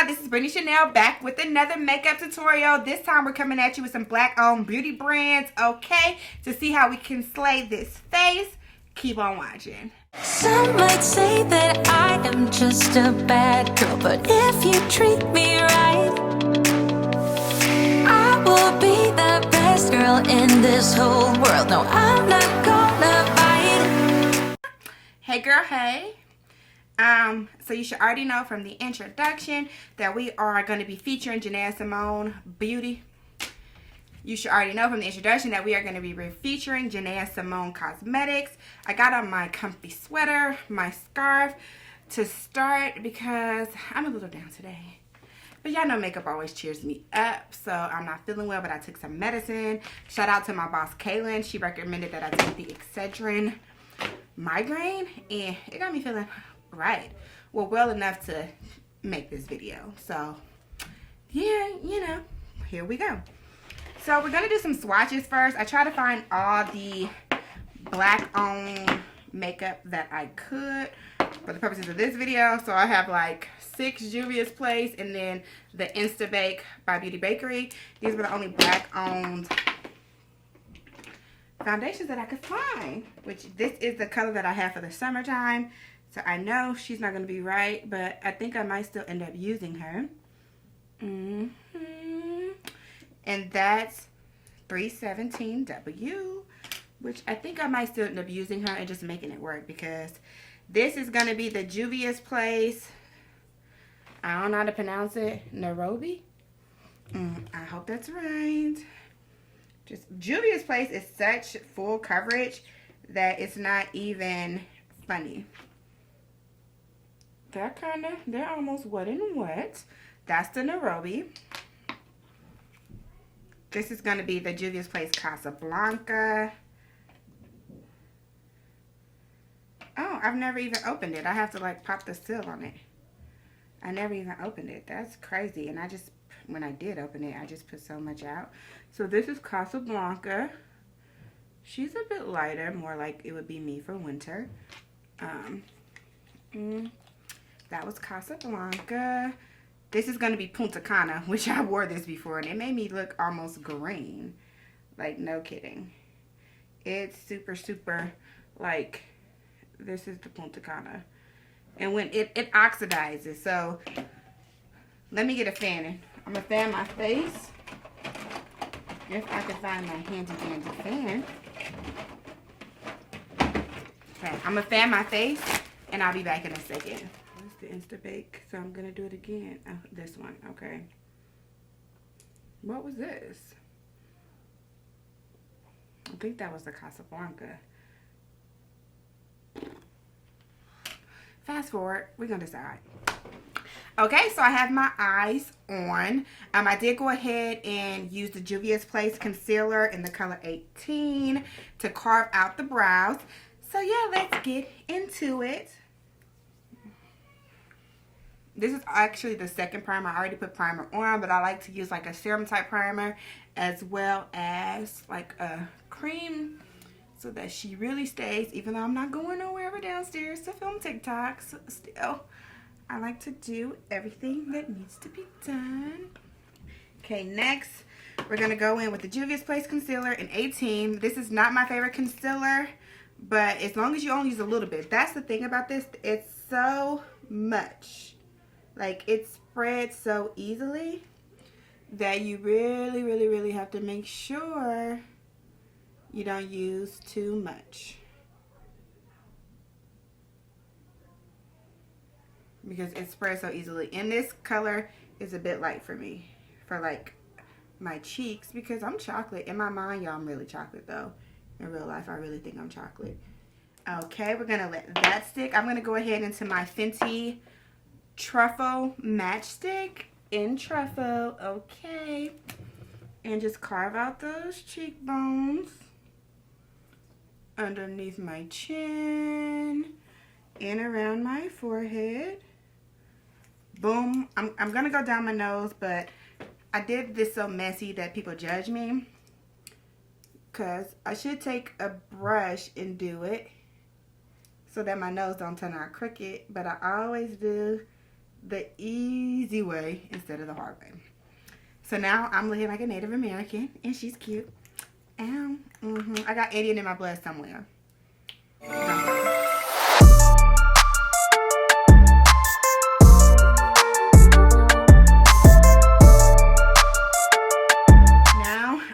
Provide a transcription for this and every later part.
this is Brittany Chanel back with another makeup tutorial. This time we're coming at you with some black owned beauty brands, okay? To see how we can slay this face, keep on watching. Some might say that I am just a bad girl, but if you treat me right, I will be the best girl in this whole world. No, I'm not gonna bite. Hey girl, hey. So you should already know from the introduction that we are going to be featuring Janeah Simone Beauty. You should already know from the introduction that we are going to be featuring Janeah Simone Cosmetics. I got on my comfy sweater, my scarf to start because I'm a little down today. But y'all know makeup always cheers me up, so I'm not feeling well, but I took some medicine. Shout out to my boss, Kaylin. She recommended that I take the Excedrin migraine, and it got me feeling right. Well enough to make this video. So, yeah, you know, here we go. So, we're going to do some swatches first. I try to find all the black-owned makeup that I could for the purposes of this video. So, I have like 6 Juvia's Place and then the Instabake by Beauty Bakery. These were the only black-owned foundations that I could find, which this is the color that I have for the summertime. So I know she's not going to be right, but I think I might still end up using her. And that's 317W, which I think I might still end up using her and just making it work, because this is going to be the Juvia's Place. I don't know how to pronounce it. Nairobi? I hope that's right. Just Juvia's Place is such full coverage that it's not even funny. They're almost wet and wet. That's the Nairobi. This is going to be the Juvia's Place Casablanca. Oh, I've never even opened it. I have to like pop the seal on it. I never even opened it. That's crazy. And when I did open it, I just put so much out. So this is Casablanca. She's a bit lighter, more like it would be me for winter. That was Casablanca. This is going to be Punta Cana, which I wore this before, and it made me look almost green. Like, no kidding. It's super, super, like, this is the Punta Cana. And when it oxidizes, so let me get a fan. I'm going to fan my face. If I can find my handy dandy fan. Okay, I'm going to fan my face, and I'll be back in a second. The Instabake, so I'm gonna do it again. Oh, this one, okay. What was this? I think that was the Casablanca. Fast forward, we're gonna decide. Okay, so I have my eyes on. I did go ahead and use the Juvia's Place concealer in the color 18 to carve out the brows. So yeah, let's get into it. This is actually the second primer. I already put primer on, but I like to use like a serum type primer as well as like a cream so that she really stays, even though I'm not going nowhere ever downstairs to film TikToks. Still, I like to do everything that needs to be done. Okay, next we're going to go in with the Juvia's Place concealer in 18. This is not my favorite concealer, but as long as you only use a little bit. That's the thing about this. It's so much. Like, it spreads so easily that you really, really, really have to make sure you don't use too much. Because it spreads so easily. And this color is a bit light for me. For, like, my cheeks. Because I'm chocolate. In my mind, y'all, I'm really chocolate, though. In real life, I really think I'm chocolate. Okay, we're going to let that stick. I'm going to go ahead into my Fenty Truffle Matchstick in Truffle, okay, and just carve out those cheekbones underneath my chin and around my forehead. Boom. I'm gonna go down my nose, but I did this so messy that people judge me, because I should take a brush and do it so that my nose don't turn out crooked, but I always do the easy way instead of the hard way. So now I'm looking like a Native American, and she's cute. And I got Indian in my blood somewhere. Now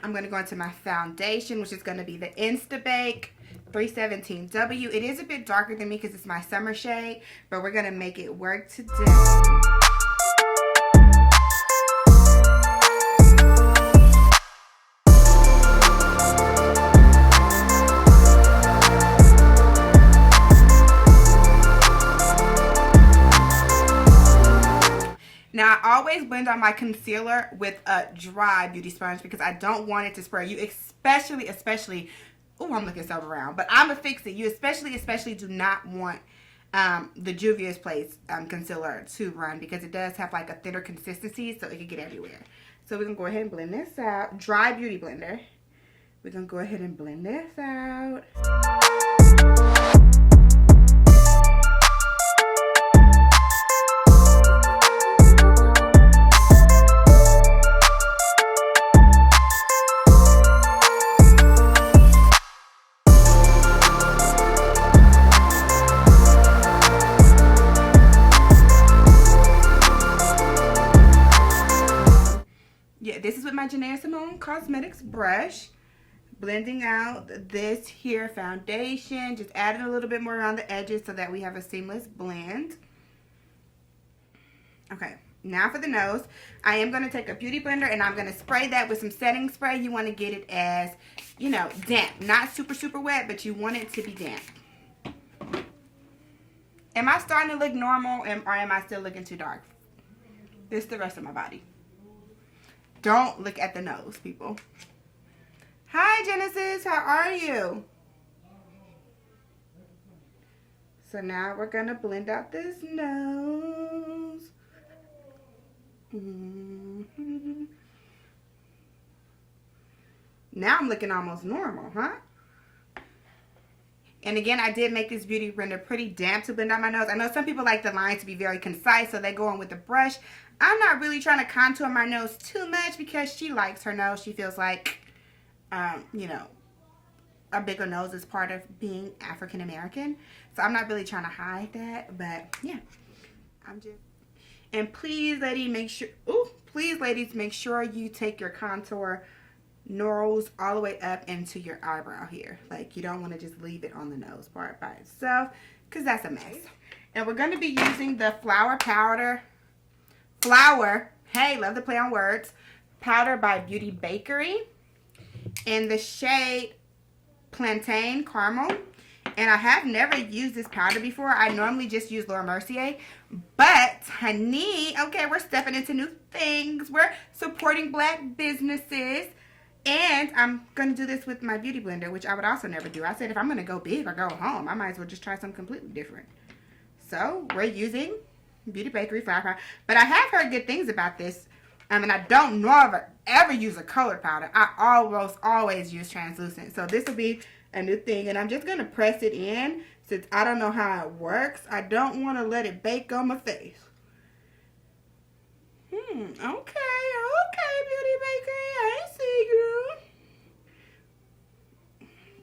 I'm going to go into my foundation, which is going to be the Instabake 317W. It is a bit darker than me because it's my summer shade, but we're going to make it work today. Now, I always blend on my concealer with a dry beauty sponge because I don't want it to spray. You especially, oh, I'm looking so around, but I'm going to fix it. You especially do not want the Juvia's Place concealer to run because it does have like a thinner consistency, so it can get everywhere. So we're going to go ahead and blend this out. Dry beauty blender. We're going to go ahead and blend this out. This is with my Janeah Simone Cosmetics brush. Blending out this here foundation. Just adding a little bit more around the edges so that we have a seamless blend. Okay, now for the nose. I am going to take a beauty blender and I'm going to spray that with some setting spray. You want to get it as, you know, damp. Not super wet, but you want it to be damp. Am I starting to look normal or am I still looking too dark? This is the rest of my body. Don't look at the nose, people. Hi, Genesis. How are you? So now we're going to blend out this nose. Now I'm looking almost normal, huh? And again, I did make this beauty blender pretty damp to blend out my nose. I know some people like the lines to be very concise, so they go in with the brush. I'm not really trying to contour my nose too much because she likes her nose. She feels like, you know, a bigger nose is part of being African American. So I'm not really trying to hide that, but yeah, I'm just. And please, ladies, make sure you take your contour nose all the way up into your eyebrow here. Like, you don't want to just leave it on the nose part by itself because that's a mess. And we're going to be using the hey, love to play on words, powder by Beauty Bakery in the shade Plantain Caramel. And I have never used this powder before. I normally just use Laura Mercier. But, honey, okay, we're stepping into new things. We're supporting black businesses. And I'm going to do this with my beauty blender, which I would also never do. I said if I'm going to go big or go home, I might as well just try something completely different. So, we're using Beauty Bakery flour powder. But I have heard good things about this. And I don't ever use a colored powder. I almost always use translucent. So, this will be a new thing. And I'm just going to press it in. Since I don't know how it works, I don't want to let it bake on my face. Okay, Beauty Bakery, I see you.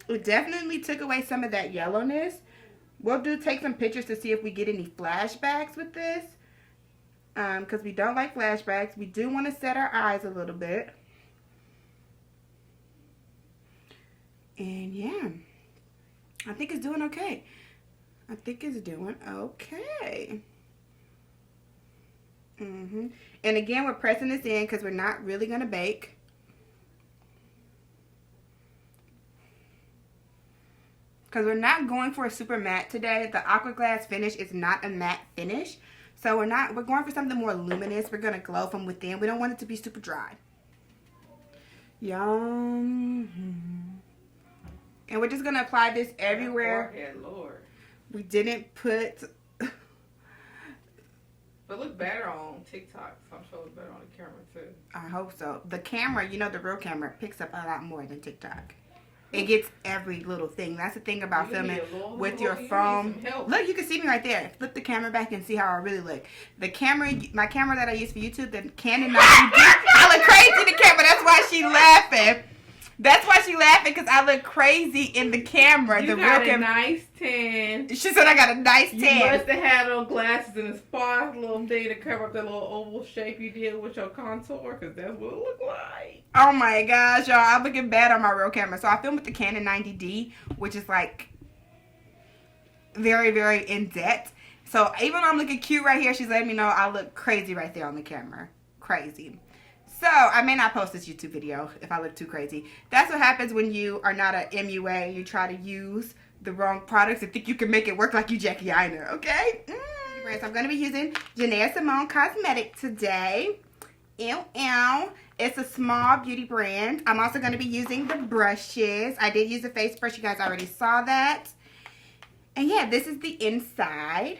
It definitely took away some of that yellowness. We'll take some pictures to see if we get any flashbacks with this. Because we don't like flashbacks. We do want to set our eyes a little bit. And yeah, I think it's doing okay. And again, we're pressing this in because we're not really going to bake. Because we're not going for a super matte today. The Aqua Glass finish is not a matte finish. So we're going for something more luminous. We're going to glow from within. We don't want it to be super dry. Yum. And we're just going to apply this everywhere. Lord. We didn't put... But look better on TikTok, so I'm sure it's better on the camera too. I hope so. The camera, you know, the real camera picks up a lot more than TikTok. It gets every little thing. That's the thing about You need filming a little- with your you need phone. some help. Look, you can see me right there. Flip the camera back and see how I really look. The camera, my camera that I use for YouTube, the Canon 90D, I look crazy in the camera. That's why she laughing. That's why she laughing, because I look crazy in the camera. You the got real a nice tan. She said I got a nice You tan. must have had on glasses and a sparse little thing to cover up that little oval shape you did with your contour, because that's what it looked like. Oh my gosh, y'all. I'm looking bad on my real camera. So I filmed with the Canon 90D, which is like very, very in depth. So even though I'm looking cute right here, she's letting me know I look crazy right there on the camera. Crazy. So I may not post this YouTube video if I look too crazy. That's what happens when you are not an MUA. You try to use the wrong products and think you can make it work like you Jackie Aina, okay? So I'm going to be using Janeah Simone Cosmetics today. Ew, ew. It's a small beauty brand. I'm also going to be using the brushes. I did use a face brush. You guys already saw that. And yeah, this is the inside.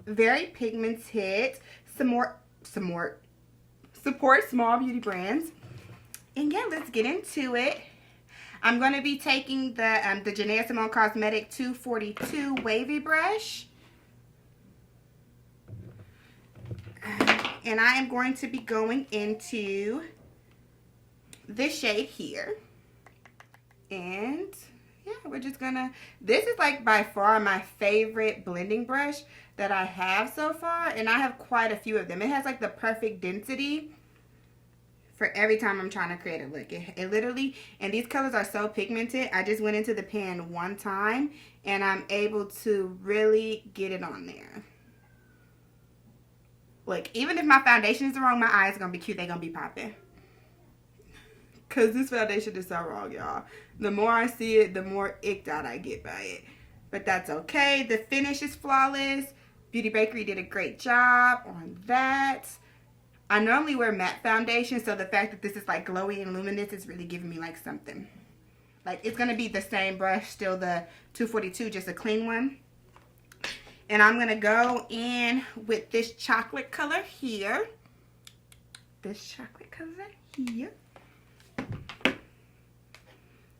Very pigmented. Support small beauty brands. And yeah, let's get into it. I'm going to be taking the Janeah Simone Cosmetics 242 wavy brush. And I am going to be going into this shade here. And yeah, we're just gonna, this is like by far my favorite blending brush that I have so far. And I have quite a few of them. It has like the perfect density for every time I'm trying to create a look. It literally, and these colors are so pigmented. I just went into the pan one time and I'm able to really get it on there. Like, even if my foundation is wrong, my eyes are going to be cute. They're going to be popping. Because this foundation is so wrong, y'all. The more I see it, the more icked out I get by it. But that's okay. The finish is flawless. Beauty Bakery did a great job on that. I normally wear matte foundation, so the fact that this is like glowy and luminous is really giving me like something. Like, it's going to be the same brush, still the 242, just a clean one. And I'm going to go in with this chocolate color here. This chocolate color here.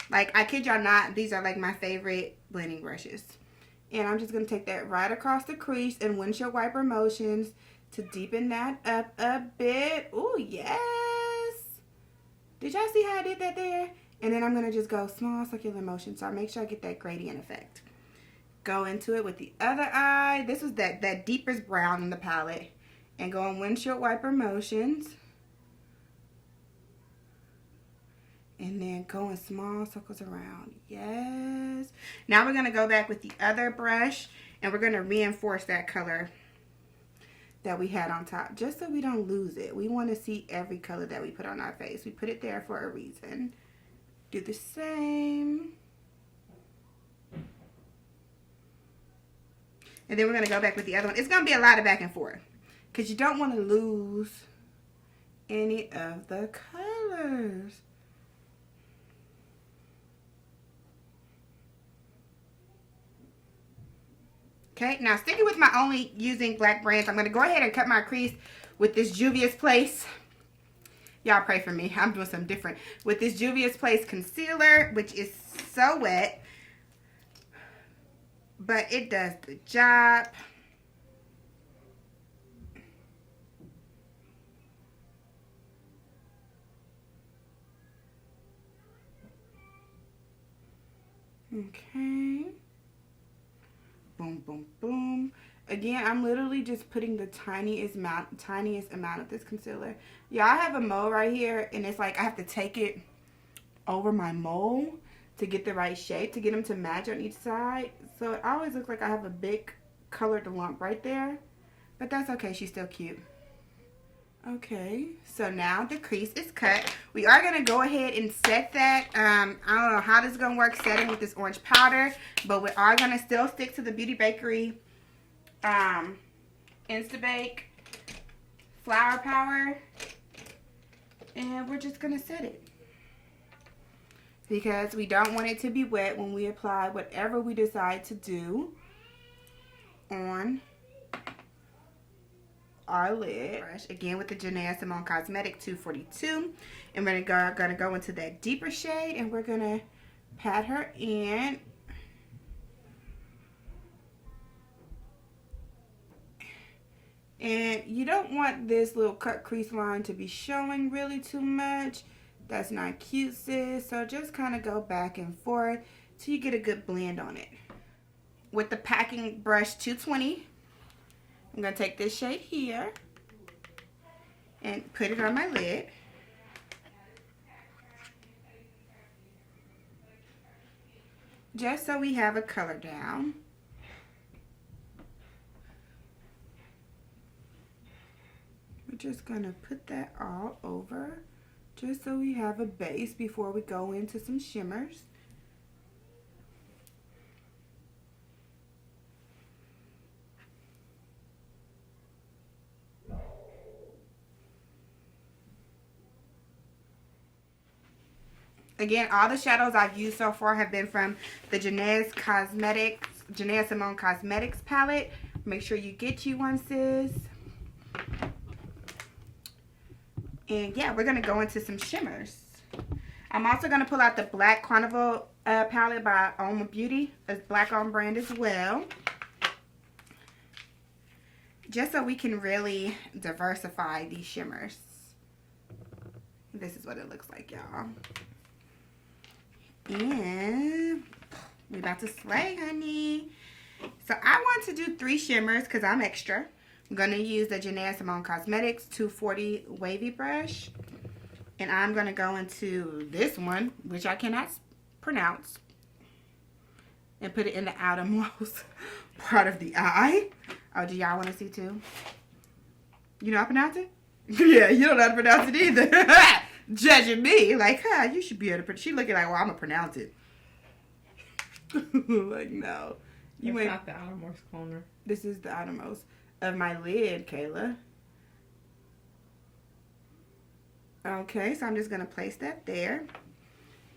Like, I kid y'all not, these are like my favorite blending brushes. And I'm just going to take that right across the crease and windshield wiper motions to deepen that up a bit. Ooh, yes. Did y'all see how I did that there? And then I'm going to just go small circular motions so I make sure I get that gradient effect. Go into it with the other eye. This is that deepest brown in the palette. And go in windshield wiper motions. And then go in small circles around. Yes. Now we're going to go back with the other brush. And we're going to reinforce that color that we had on top. Just so we don't lose it. We want to see every color that we put on our face. We put it there for a reason. Do the same. And then we're going to go back with the other one. It's going to be a lot of back and forth. Because you don't want to lose any of the colors. Okay, now sticking with my only using black brands, I'm going to go ahead and cut my crease with this Juvia's Place. Y'all pray for me. I'm doing something different. With this Juvia's Place concealer, which is so wet. But it does the job. Okay. Boom, boom, boom. Again, I'm literally just putting the tiniest amount of this concealer. Yeah, I have a mole right here, and it's like I have to take it over my mole to get the right shape, to get them to match on each side. So it always looks like I have a big colored lump right there. But that's okay, she's still cute. Okay, so now the crease is cut. We are going to go ahead and set that. I don't know how this is going to work setting with this orange powder. But we are going to still stick to the Beauty Bakery Instabake Flour Power. And we're just going to set it. Because we don't want it to be wet when we apply whatever we decide to do on our lid. Brush again with the Janeah Simone Cosmetics 242. And we're gonna go into that deeper shade and we're gonna pat her in. And you don't want this little cut crease line to be showing really too much. That's not cute, sis. So just kind of go back and forth till you get a good blend on it. With the packing brush 220, I'm going to take this shade here and put it on my lid. Just so we have a color down. We're just going to put that all over just so we have a base before we go into some shimmers. Again, all the shadows I've used so far have been from the Janeah Simone Cosmetics palette. Make sure you get you one, sis. And yeah, we're going to go into some shimmers. I'm also going to pull out the Black Carnival palette by Oma Beauty. It's black-owned brand as well. Just so we can really diversify these shimmers. This is what it looks like, y'all. And we about to slay, honey. So I want to do 3 shimmers because I'm extra. I'm going to use the Janeah Simone Cosmetics 240 wavy brush. And I'm going to go into this one, which I cannot pronounce. And put it in the outermost part of the eye. Oh, do y'all want to see too? You know how to pronounce it? Yeah, you don't know how to pronounce it either. Judging me. Like, huh, you should be able to pronounce it. She looking like, well, I'm going to pronounce it. Like, no. You ain't not the outermost corner. This is the outermost of my lid, Kayla. Okay, so I'm just going to place that there.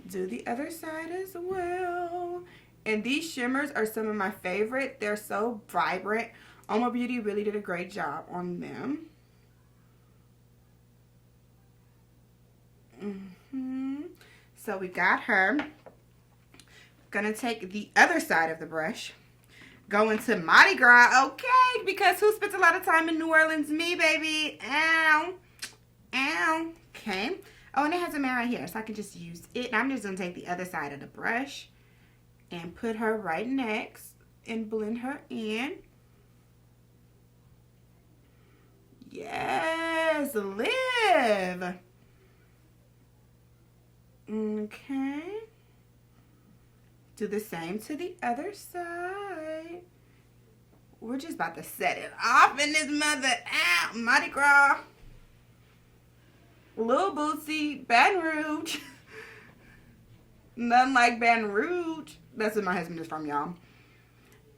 Do the other side as well. And these shimmers are some of my favorite. They're so vibrant. Oma Beauty really did a great job on them. So we got her. Gonna take the other side of the brush. Go into Mardi Gras, okay? Because who spends a lot of time in New Orleans? Me, baby. Ow. Ow. Okay. Oh, and it has a mirror right here, so I can just use it. And I'm just gonna take the other side of the brush and put her right next and blend her in. Yes, live. Okay. Do the same to the other side. We're just about to set it off in this mother. Ow, Mardi Gras. Lil Bootsy, Baton Rouge. Nothing like Baton Rouge. That's where my husband is from, y'all.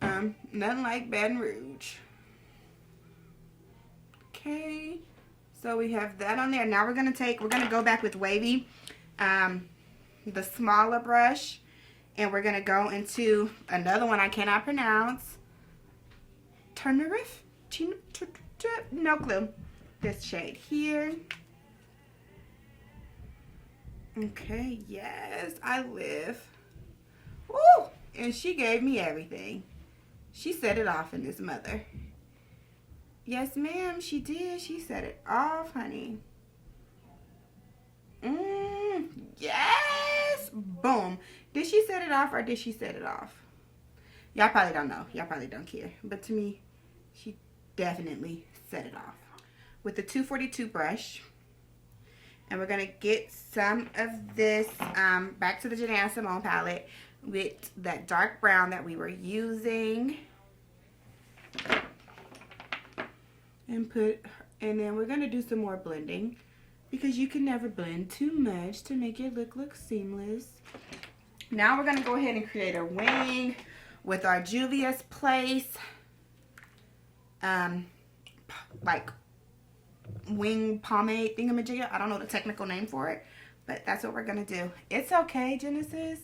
Nothing like Baton Rouge. Okay. So we have that on there. Now we're gonna go back with wavy, the smaller brush, and we're gonna go into another one I cannot pronounce. Tenerife? No clue. This shade here. Okay, yes, I live. Woo! And she gave me everything. She set it off in this mother. Yes, ma'am, she did. She set it off, honey. Yes! Boom. Did she set it off or did she set it off? Y'all probably don't know. Y'all probably don't care. But to me, she definitely set it off. With the 242 brush. And we're going to get some of this back to the Janeah Simone palette with that dark brown that we were using. And then we're going to do some more blending because you can never blend too much to make your look seamless. Now we're going to go ahead and create a wing with our Juvia's Place like wing pomade thingamajigga. I don't know the technical name for it, but that's what we're going to do. It's okay, Genesis.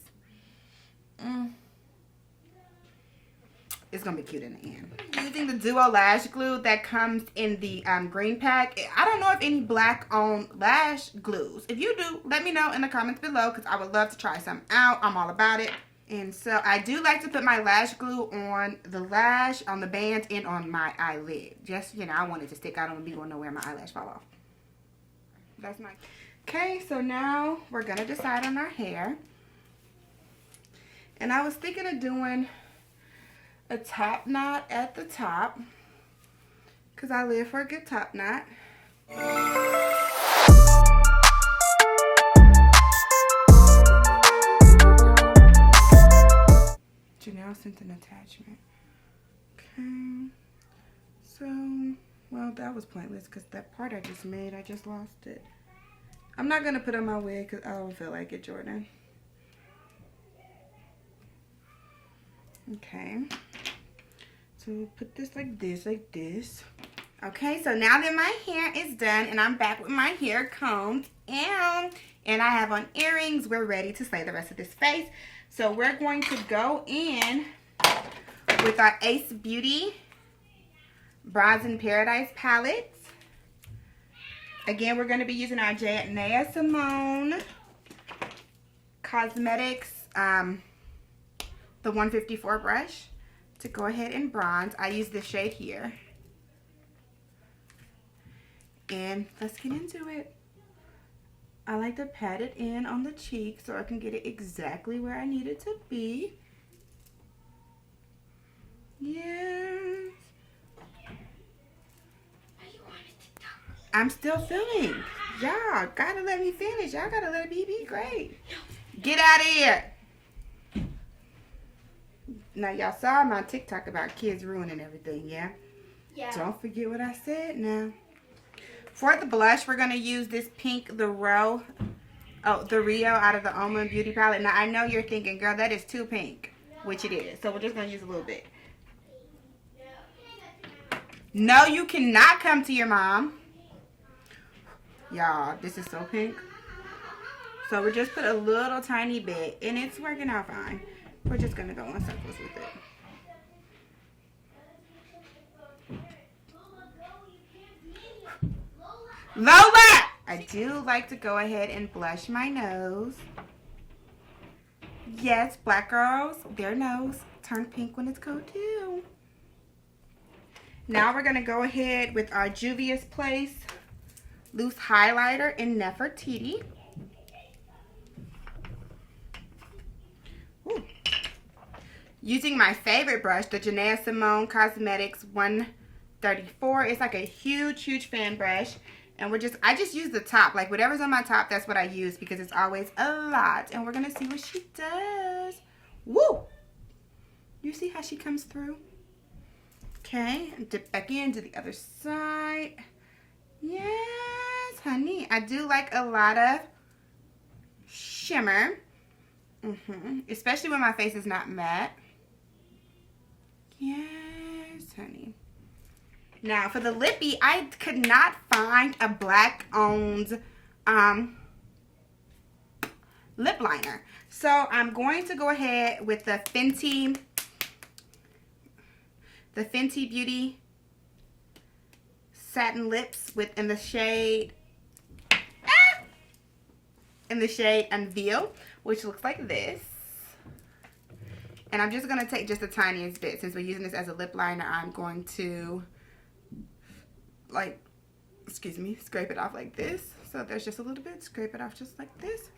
it's going to be cute in the end. Using the Duo Lash Glue that comes in the green pack. I don't know if any black-owned lash glues. If you do, let me know in the comments below because I would love to try some out. I'm all about it. And so I do like to put my lash glue on the lash, on the band, and on my eyelid. Just, you know, I want it to stick. I don't want people to know where my eyelash fall off. That's my... Okay, so now we're going to decide on our hair. And I was thinking of doing a top knot at the top because I live for a good top knot. Janeah sent an attachment. Okay. So, well, that was pointless because that part I just made, I just lost it. I'm not going to put on my wig because I don't feel like it, Jordan. Okay. So, put this like this, like this. Okay, so now that my hair is done and I'm back with my hair combed and I have on earrings, we're ready to slay the rest of this face. So we're going to go in with our Ace Beauty Bronze in Paradise palette. Again, we're going to be using our Janeah Simone Cosmetics, the 154 brush to go ahead and bronze. I use this shade here. And let's get into it. I like to pat it in on the cheek so I can get it exactly where I need it to be. Yes. I'm still filming. Y'all gotta let me finish. Y'all gotta let me be great. Get out of here. Now y'all saw my TikTok about kids ruining everything, yeah? Yeah. Don't forget what I said now. For the blush, we're going to use this pink, the Rio out of the Oma Beauty palette. Now, I know you're thinking, girl, that is too pink, which it is. So, we're just going to use a little bit. No, you cannot come to your mom. Y'all, this is so pink. So, we're just put a little tiny bit, and it's working out fine. We're just going to go in circles with it. Lola! I do like to go ahead and blush my nose. Yes, black girls, their nose turn pink when it's cold too. Now we're going to go ahead with our Juvia's Place loose highlighter in Nefertiti. Ooh. Using my favorite brush, the Janeah Simone Cosmetics 134. It's like a huge fan brush. And I just use the top. Like whatever's on my top, that's what I use because it's always a lot. And we're going to see what she does. Woo! You see how she comes through? Okay. And dip back into the other side. Yes, honey. I do like a lot of shimmer. Especially when my face is not matte. Yes, honey. Now, for the lippy, I could not find a black-owned lip liner. So, I'm going to go ahead with the Fenty Beauty Satin Lips in the shade Unveil, which looks like this. And I'm just going to take just the tiniest bit. Since we're using this as a lip liner, I'm going to scrape it off like this. So there's just a little bit, scrape it off just like this.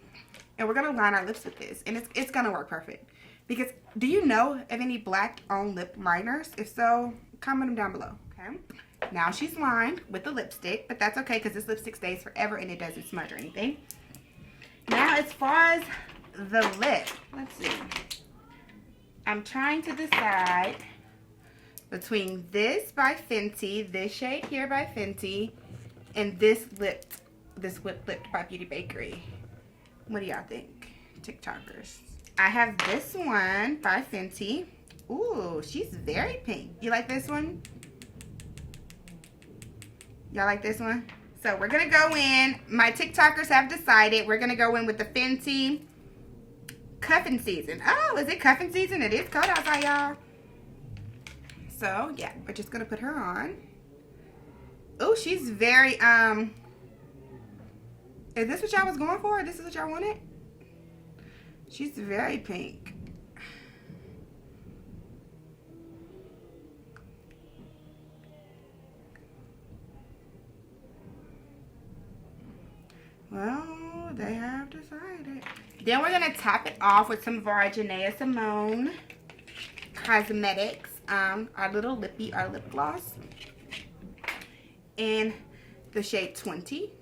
And we're going to line our lips with this. And it's going to work perfect. Because do you know of any black owned lip liners? If so, comment them down below. Okay. Now she's lined with the lipstick, but that's okay because this lipstick stays forever and it doesn't smudge or anything. Now as far as the lip, let's see. I'm trying to decide between this by Fenty, this shade here by Fenty, and this whip lipped by Beauty Bakery. What do y'all think, TikTokers? I have this one by Fenty. Ooh, she's very pink. You like this one? Y'all like this one? So we're gonna go in. My TikTokers have decided we're gonna go in with the Fenty Cuffing Season. Oh, is it cuffing season? It is cold outside, y'all. So yeah, we're just gonna put her on. Oh, she's very is this what y'all was going for? This is what y'all wanted? She's very pink. Well, they have decided. Then we're gonna top it off with some of our Janeah Simone Cosmetics, our little lippy, our lip gloss, in the shade 20.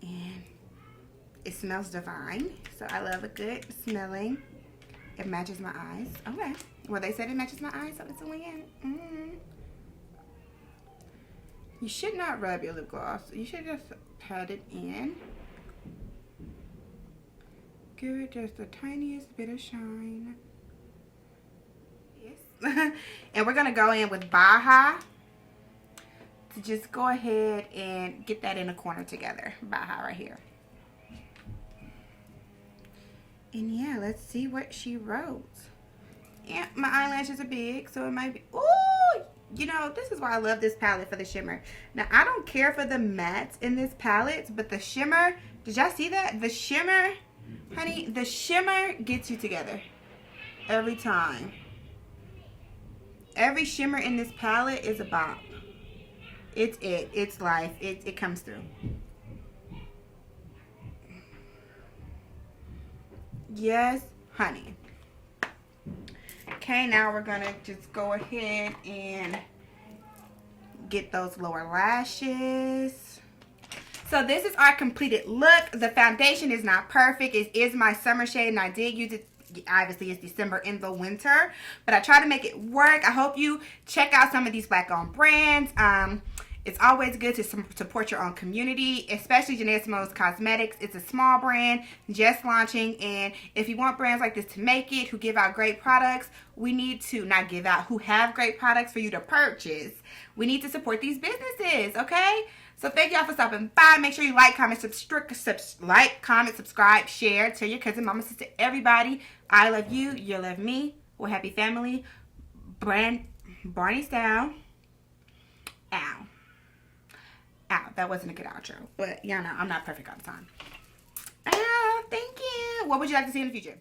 And it smells divine, so I love a good smelling. It matches my eyes. Okay. Well, they said it matches my eyes, so it's a win. You should not rub your lip gloss. You should just pat it in. Give it just the tiniest bit of shine. Yes. And we're going to go in with Baja to just go ahead and get that in a corner together. Baja right here. And yeah, let's see what she wrote. Yeah, my eyelashes are big, so it might be... Ooh! You know, this is why I love this palette for the shimmer. Now, I don't care for the mattes in this palette, but the shimmer, did y'all see that? The shimmer, honey, the shimmer gets you together every time. Every shimmer in this palette is a bop. It's it. It's life. It comes through. Yes, honey. Okay, now we're gonna just go ahead and get those lower lashes. So this is our completed look. The foundation is not perfect. It is my summer shade, and I did use it. Obviously, it's December in the winter, but I try to make it work. I hope you check out some of these Black-owned brands. It's always good to support your own community, especially Janeah Simone Cosmetics. It's a small brand, just launching, and if you want brands like this to make it, who give out great products, we need to, not give out, who have great products for you to purchase. We need to support these businesses, okay? So thank y'all for stopping by. Make sure you like, comment, subscribe, share, tell your cousin, mama, sister, everybody. I love you, you love me. We're happy family. Barney style. Ow. Ow, that wasn't a good outro. But, y'all know, I'm not perfect all the time. Ow, thank you. What would you like to see in the future?